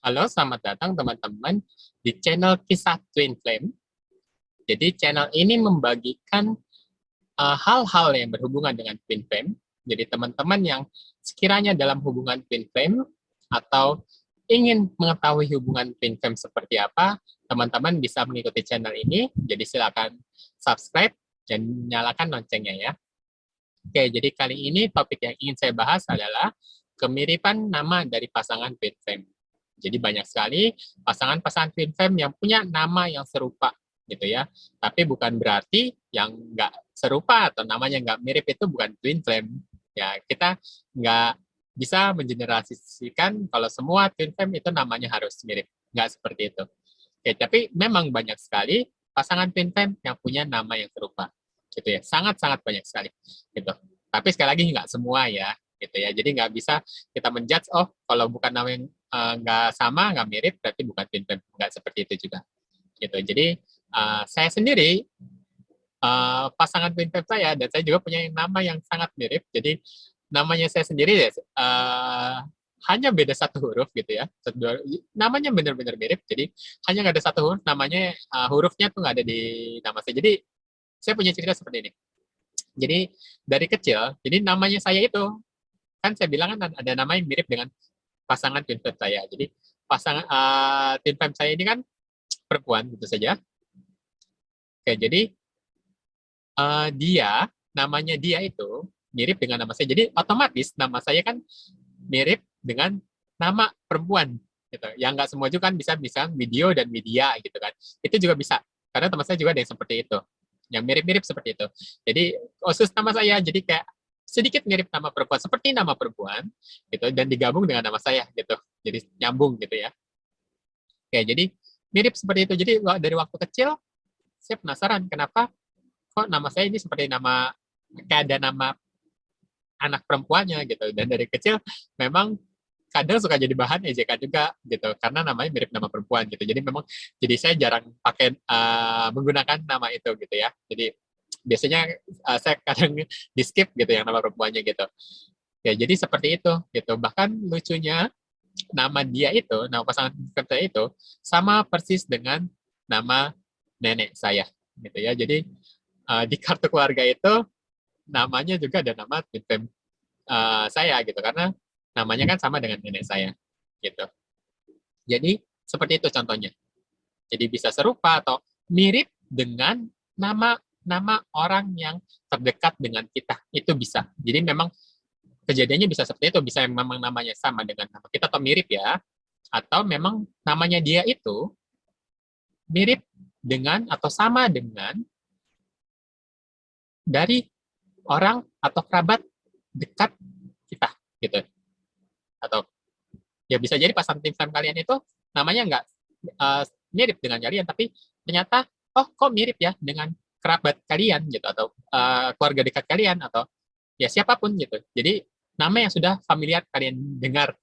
Halo, selamat datang teman-teman di channel Kisah Twin Flame. Jadi channel ini membagikan hal-hal yang berhubungan dengan Twin Flame. Jadi teman-teman yang sekiranya dalam hubungan Twin Flame atau ingin mengetahui hubungan Twin Flame seperti apa, teman-teman bisa mengikuti channel ini. Jadi silakan subscribe dan nyalakan loncengnya ya. Oke, jadi kali ini topik yang ingin saya bahas adalah kemiripan nama dari pasangan Twin Flame. Jadi banyak sekali pasangan-pasangan twin flame yang punya nama yang serupa gitu ya. Tapi bukan berarti yang nggak serupa atau namanya nggak mirip itu bukan twin flame. Ya, kita nggak bisa mengeneralisasikan kalau semua twin flame itu namanya harus mirip. Nggak seperti itu. Oke, tapi memang banyak sekali pasangan twin flame yang punya nama yang serupa. Gitu ya. Sangat-sangat banyak sekali. Gitu. Tapi sekali lagi nggak semua ya. Gitu ya. Jadi nggak bisa kita menjudge, oh kalau bukan nama yang nggak sama, nggak mirip, berarti bukan twin flame. Nggak seperti itu juga. Gitu. Jadi saya sendiri pasangan twin flame saya dan saya juga punya nama yang sangat mirip. Jadi namanya saya sendiri ya hanya beda satu huruf gitu ya. Namanya benar-benar mirip. Jadi hanya nggak ada satu huruf. Namanya hurufnya tuh nggak ada di nama saya. Jadi saya punya cerita seperti ini. Jadi dari kecil, jadi namanya saya itu kan saya bilang kan ada nama yang mirip dengan pasangan twin flame saya. Jadi pasangan twin flame saya ini kan perempuan gitu saja. Oke, jadi namanya dia itu mirip dengan nama saya. Jadi otomatis nama saya kan mirip dengan nama perempuan gitu. Yang nggak semua juga kan bisa video dan media gitu kan. Itu juga bisa. Karena teman saya juga ada yang seperti itu. Yang mirip-mirip seperti itu. Jadi khusus nama saya jadi kayak sedikit mirip nama perempuan, seperti nama perempuan gitu dan digabung dengan nama saya gitu. Jadi nyambung gitu ya. Oke, jadi mirip seperti itu. Jadi dari waktu kecil saya penasaran kenapa kok nama saya ini seperti nama kayak ada nama anak perempuannya gitu. Dan dari kecil memang kadang suka jadi bahan ejekan juga gitu karena namanya mirip nama perempuan gitu. Jadi memang jadi saya jarang pakai menggunakan nama itu gitu ya. Jadi biasanya saya kadang di skip gitu yang nama perempuannya gitu. Ya, jadi seperti itu gitu. Bahkan lucunya nama dia itu, nama pasangan kerja itu sama persis dengan nama nenek saya gitu ya. Jadi di kartu keluarga itu namanya juga ada nama twin saya gitu karena namanya kan sama dengan nenek saya gitu. Jadi seperti itu contohnya. Jadi bisa serupa atau mirip dengan nama orang yang terdekat dengan kita. Itu bisa. Jadi memang kejadiannya bisa seperti itu, bisa memang namanya sama dengan nama kita atau mirip ya. Atau memang namanya dia itu mirip dengan atau sama dengan dari orang atau kerabat dekat kita gitu. Atau ya bisa jadi pasangan tim kalian itu namanya nggak mirip dengan kalian, tapi ternyata oh kok mirip ya dengan kerabat kalian gitu atau keluarga dekat kalian atau ya siapapun gitu. Jadi nama yang sudah familiar kalian dengar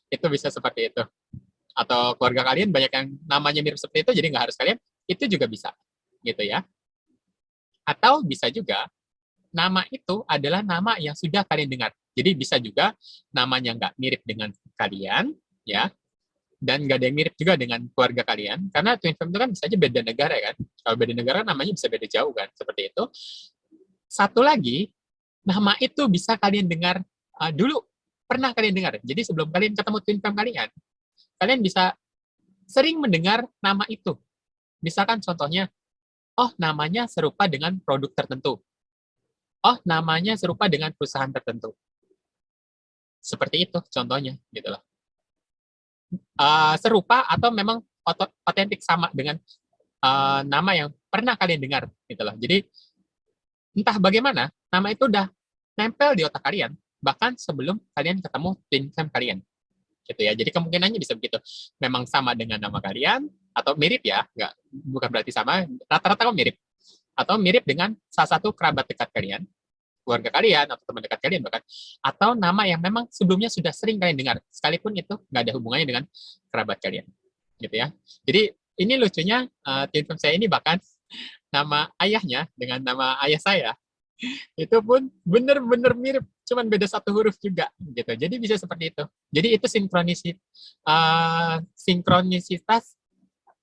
itu bisa seperti itu. Atau keluarga kalian banyak yang namanya mirip seperti itu, jadi nggak harus kalian, itu juga bisa gitu ya. Atau bisa juga nama itu adalah nama yang sudah kalian dengar. Jadi bisa juga namanya nggak mirip dengan kalian, ya, dan nggak ada yang mirip juga dengan keluarga kalian. Karena twin flame itu kan bisa aja beda negara kan. Kalau beda negara namanya bisa beda jauh kan, seperti itu. Satu lagi, nama itu bisa kalian dengar dulu pernah kalian dengar. Jadi sebelum kalian ketemu twin flame kalian, kalian bisa sering mendengar nama itu. Misalkan contohnya, oh namanya serupa dengan produk tertentu. Oh namanya serupa dengan perusahaan tertentu. Seperti itu contohnya gitu loh. Serupa atau memang otentik sama dengan nama yang pernah kalian dengar gitu loh. Jadi entah bagaimana nama itu udah nempel di otak kalian bahkan sebelum kalian ketemu twin flame kalian gitu ya. Jadi kemungkinannya bisa begitu. Memang sama dengan nama kalian atau mirip ya, nggak bukan berarti sama, rata-rata kok mirip. Atau mirip dengan salah satu kerabat dekat kalian, keluarga kalian atau teman dekat kalian bahkan, atau nama yang memang sebelumnya sudah sering kalian dengar, sekalipun itu nggak ada hubungannya dengan kerabat kalian, gitu ya. Jadi ini lucunya twin flame saya ini bahkan nama ayahnya dengan nama ayah saya itu pun bener-bener mirip, cuman beda satu huruf juga gitu. Jadi bisa seperti itu. Jadi itu sinkronisitas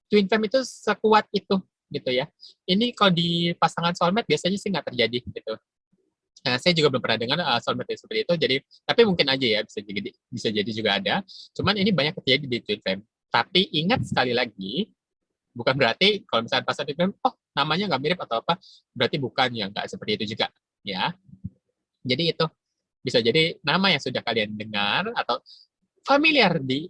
twin flame itu sekuat itu gitu ya. Ini kalau di pasangan soulmate biasanya sih nggak terjadi gitu. Nah, saya juga belum pernah dengar soulmate yang seperti itu. Jadi, tapi mungkin aja ya bisa jadi juga ada. Cuman ini banyak terjadi di twin flame. Tapi ingat sekali lagi, bukan berarti kalau misalnya pasangan twin flame, oh namanya nggak mirip atau apa, berarti bukan ya, nggak seperti itu juga ya. Jadi itu bisa jadi nama yang sudah kalian dengar atau familiar di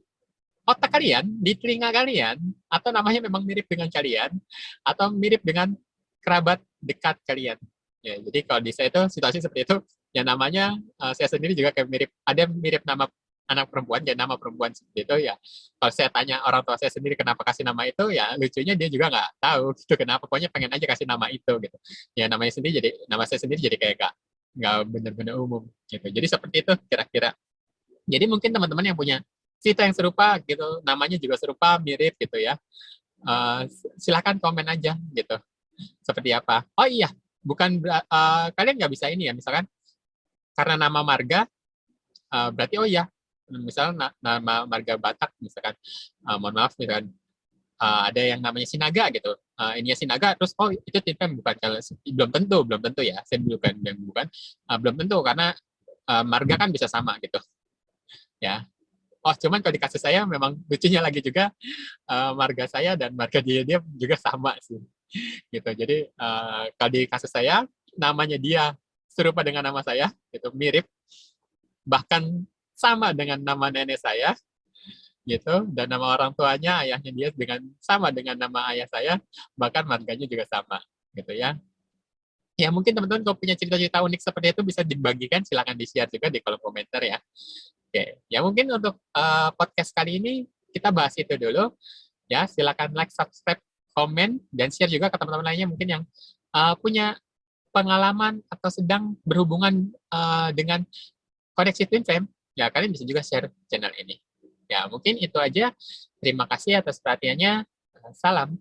otak kalian, di telinga kalian, atau namanya memang mirip dengan kalian, atau mirip dengan kerabat dekat kalian. Ya, jadi kalau di saya itu situasi seperti itu, ya namanya saya sendiri juga kayak mirip, ada mirip nama anak perempuan, ya nama perempuan seperti itu ya. Kalau saya tanya orang tua saya sendiri kenapa kasih nama itu, ya lucunya dia juga nggak tahu gitu kenapa, pokoknya pengen aja kasih nama itu gitu. Ya namanya sendiri jadi, nama saya sendiri jadi kayak nggak benar-benar umum gitu. Jadi seperti itu kira-kira. Jadi mungkin teman-teman yang punya cerita yang serupa gitu, namanya juga serupa, mirip gitu ya. Silakan komen aja gitu. Seperti apa? Oh iya, bukan kalian nggak bisa ini ya, misalkan karena nama marga, berarti oh iya, misalnya nama marga Batak misalkan, mohon maaf misalkan ada yang namanya Sinaga gitu, ini ya Sinaga, terus oh itu tim bukan, kalau belum tentu ya, saya bukan, belum tentu karena marga kan bisa sama gitu ya. Oh, cuman kalau di kasus saya memang lucunya lagi juga, marga saya dan marga dia juga sama sih. Gitu. Jadi kalau di kasus saya namanya dia serupa dengan nama saya, gitu, mirip, bahkan sama dengan nama nenek saya, gitu, dan nama orang tuanya ayahnya dia sama dengan nama ayah saya, bahkan marganya juga sama, gitu ya. Ya mungkin teman-teman kalau punya cerita-cerita unik seperti itu bisa dibagikan, silakan di-share juga di kolom komentar ya. Oke, ya mungkin untuk podcast kali ini kita bahas itu dulu. Ya, silakan like, subscribe, komen, dan share juga ke teman-teman lainnya mungkin yang punya pengalaman atau sedang berhubungan dengan koneksi Twin Flame. Ya, kalian bisa juga share channel ini. Ya, mungkin itu aja. Terima kasih atas perhatiannya. Salam.